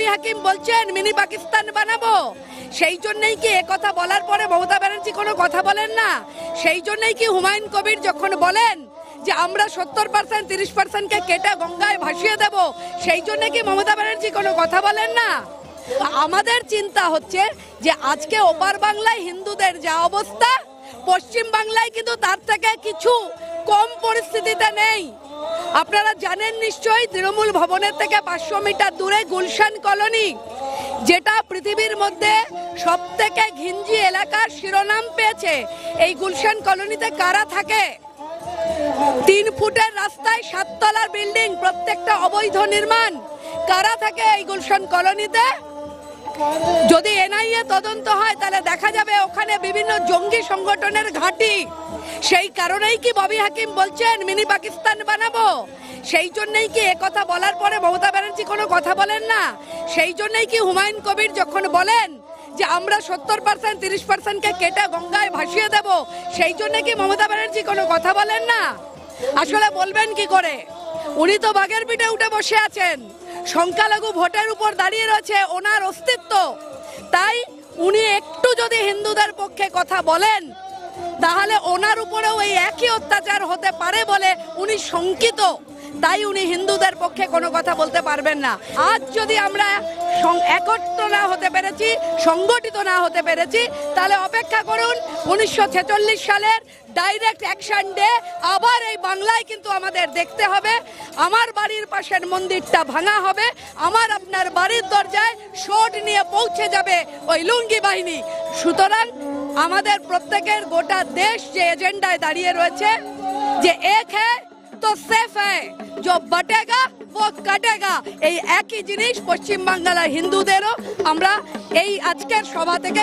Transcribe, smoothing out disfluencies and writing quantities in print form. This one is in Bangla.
ববি হাকিম বলছেন মিনি পাকিস্তান বানাবো, সেই জন্যই কি কথা বলার পরে মমতা ব্যানার্জি কোনো কথা বলেন না? সেই জন্যই কি হুমায়ুন কবির যখন বলেন যে আমরা 70% 30%কে কেটে গঙ্গায় ভাসিয়ে দেব, সেই জন্য কি মমতা ব্যানার্জি কোনো কথা বলেন না? আমাদের চিন্তা হচ্ছে যে আজকে ওপার বাংলায় হিন্দুদের যা অবস্থা, পশ্চিম বাংলায় কিন্তু তার থেকে কিছু কম পরিস্থিতিতে নেই। আপনারা জানেন নিশ্চয়ই, তৃণমূল ভবনের থেকে 500 মিটার দূরে গুলশান কলোনি, যেটা পৃথিবীর মধ্যে সব থেকে ঘিঞ্জি এলাকার শিরোনাম পেয়েছে। এই গুলশান কলোনিতে কারা থাকে? 3 ফুটের রাস্তায় 7 তলার বিল্ডিং, প্রত্যেকটা অবৈধ নির্মাণ। কারা থাকে এই গুলশান কলোনিতে? যদি এনআইএ তদন্ত হয় তাহলে দেখা যাবে ওখানে বিভিন্ন জঙ্গি সংগঠনের ঘাঁটি। সেই কারণেই কি ববি হাকিম বলছেন মিনি পাকিস্তান বানাবো? সেই জন্যই কি কথা বলার পরে মমতা ব্যানার্জি কোনো কথা বলেন না? সেই জন্যই কি হুমায়ুন কবির যখন বলেন যে আমরা 70% 30%কে কেটে গঙ্গায় ভাসিয়ে দেব, সেই জন্য কি মমতা ব্যানার্জি কোনো কথা বলেন না? আসলে বলবেন কি করে? উনি তো বাঘের পিঠে উঠে বসে আছেন, সংখ্যালঘু ভোটের উপর দাঁড়িয়ে রয়েছে ওনার অস্তিত্ব। তাই উনি একটু যদি হিন্দুদের পক্ষে কথা বলেন তাহলে ওনার উপরেও এই একই অত্যাচার হতে পারে বলে উনি শঙ্কিত। তাই উনি হিন্দুদের পক্ষে কোনো কথা বলতে পারবেন না। আজ যদি আমরা একত্র না হতে পেরেছি, সংগঠিত না হতে পেরেছি, তাহলে অপেক্ষা করুন 1946 সালের ডাইরেক্ট অ্যাকশন ডে আবার এই বাংলায় কিন্তু আমাদের দেখতে হবে। আমার বাড়ির পাশের মন্দিরটা ভাঙা হবে, আমার আপনার বাড়ির দরজায় শোট নিয়ে পৌঁছে যাবে ওই লুঙ্গি বাহিনী। সুতরাং আমাদের প্রত্যেকের গোটা দেশ যে এজেন্ডায় দাঁড়িয়ে রয়েছে যে এক হ্যায় তো সেফ হ্যায়, जो बटेगा वो কাটেগা, এই একই জিনিস পশ্চিম বাংলার হিন্দুদেরও আমরা এই আজকের সভা থেকে